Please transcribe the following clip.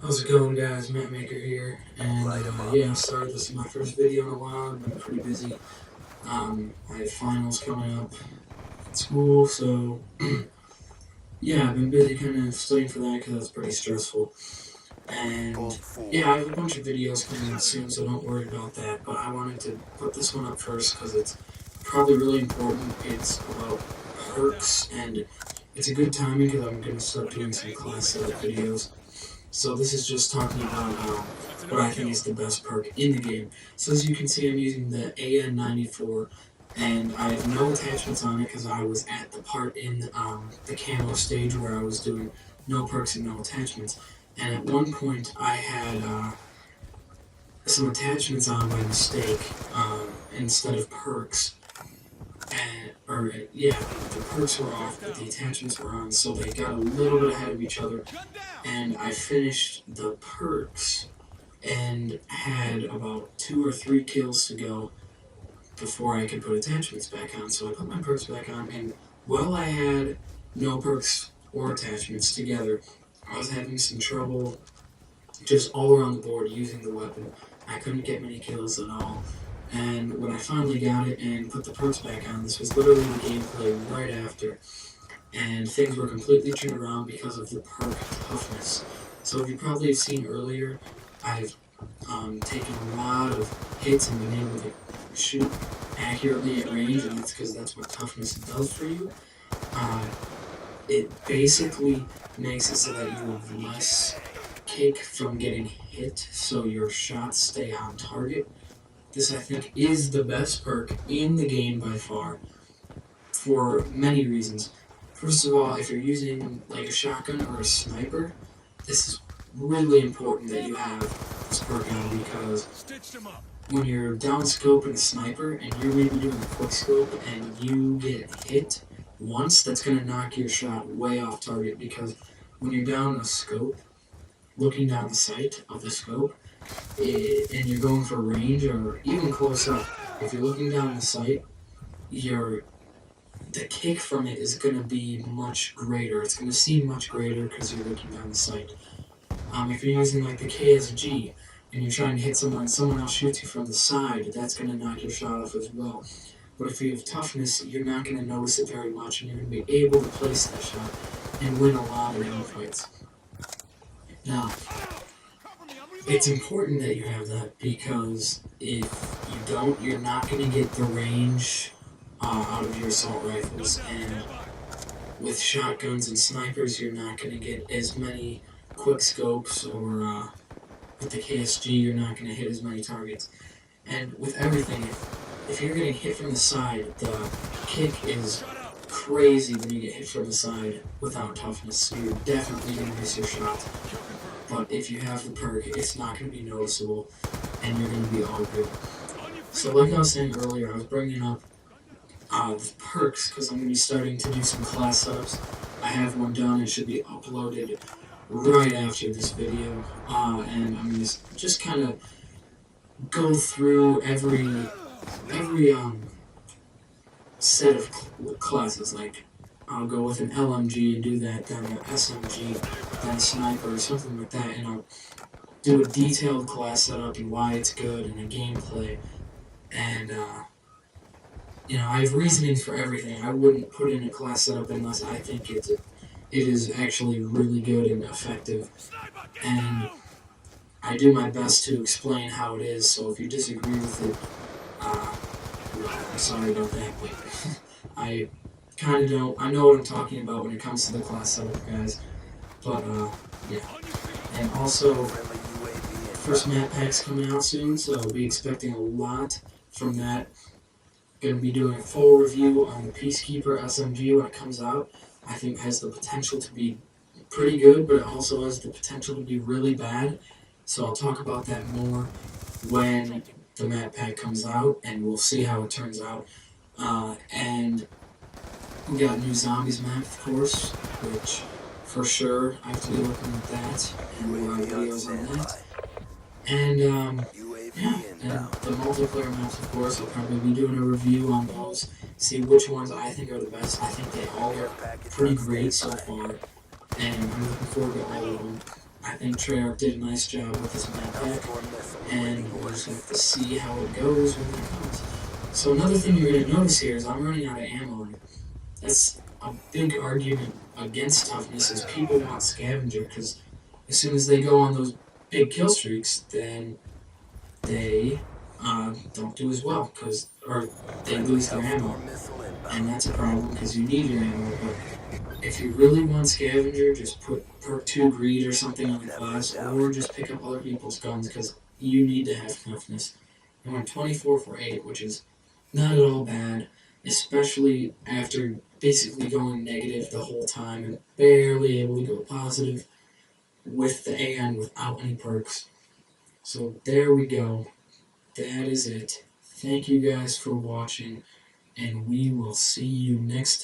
How's it going, guys? Matt Maker here, and yeah, sorry this is my first video in a while. I've been pretty busy. I have finals coming up at school, so yeah, I've been busy kind of studying for that because that's pretty stressful. And yeah, I have a bunch of videos coming out soon, so don't worry about that. But I wanted to put this one up first because it's probably really important. It's about perks, and it's a good timing because I'm going to start doing some class setup videos. So this is just talking about what I think is the best perk in the game. So as you can see, I'm using the AN94, and I have no attachments on it because I was at the part in the camo stage where I was doing no perks and no attachments. And at one point, I had some attachments on by mistake instead of perks. Or yeah, the perks were off, but the attachments were on, so they got a little bit ahead of each other. And I finished the perks and had about 2 or 3 kills to go before I could put attachments back on. So I put my perks back on, and while I had no perks or attachments together, I was having some trouble just all around the board using the weapon. I couldn't get many kills at all. And when I finally got it and put the perks back on, this was literally the gameplay right after. And things were completely turned around because of the perk Toughness. So if you probably have seen earlier, I've taken a lot of hits and been able to shoot accurately at range, and that's because that's what Toughness does for you. Uh, it basically makes it so that you have less kick from getting hit, so your shots stay on target. This, I think, is the best perk in the game by far, for many reasons. First of all, if you're using like a shotgun or a sniper, this is really important that you have this perk on, because when you're down scoping a sniper and you're maybe doing a quick scope and you get hit once, that's going to knock your shot way off target, because when you're down a scope, looking down the sight of the scope, and you're going for range or even close up, if you're looking down the sight, the kick from it is going to be much greater. It's going to seem much greater because you're looking down the sight. If you're using like the KSG and you're trying to hit someone and someone else shoots you from the side, that's going to knock your shot off as well. But if you have Toughness, you're not going to notice it very much, and you're going to be able to place that shot and win a lot of game fights. Now, it's important that you have that, because if you don't, you're not going to get the range out of your assault rifles, and with shotguns and snipers, you're not going to get as many quick scopes, or with the KSG, you're not going to hit as many targets. And with everything, if you're getting hit from the side, the kick is crazy when you get hit from the side without Toughness, so you're definitely going to miss your shot. But if you have the perk, it's not going to be noticeable, and you're going to be all good. So like I was saying earlier, I was bringing up the perks because I'm going to be starting to do some class setups. I have one done. It should be uploaded right after this video, and I'm going to just kind of go through every set of classes. Like, I'll go with an LMG and do that, then an SMG, then a sniper, or something like that, and I'll do a detailed class setup and why it's good and a gameplay. And I have reasonings for everything. I wouldn't put in a class setup unless I think it is actually really good and effective. And I do my best to explain how it is, so if you disagree with it, I'm sorry about that, but I kind of don't. I know what I'm talking about when it comes to the class setup, guys. But, yeah. And also, first map pack's coming out soon, so I'll be expecting a lot from that. Going to be doing a full review on the Peacekeeper SMG when it comes out. I think it has the potential to be pretty good, but it also has the potential to be really bad. So I'll talk about that more when the map pack comes out, and we'll see how it turns out. And we got new Zombies map, of course, which for sure I have to be looking at that, and we'll have videos on that. And, yeah, and the multiplayer maps, of course, I'll probably be doing a review on those, see which ones I think are the best. I think they all are pretty great so far, and I'm looking forward to all of them. I think Treyarch did a nice job with this map pack, and we'll just have to see how it goes when that comes. So another thing you're going to notice here is I'm running out of ammo, and that's a big argument against toughness is people want scavenger, because as soon as they go on those big kill streaks, then they don't do as well, or they lose their ammo, and that's a problem because you need your ammo. But if you really want scavenger, just put Perk 2 Greed or something on the class, or just pick up other people's guns because you need to have toughness. I went 24 for 8, which is not at all bad, especially after basically going negative the whole time and barely able to go positive with the AN without any perks. So there we go. That is it. Thank you guys for watching, and we will see you next time.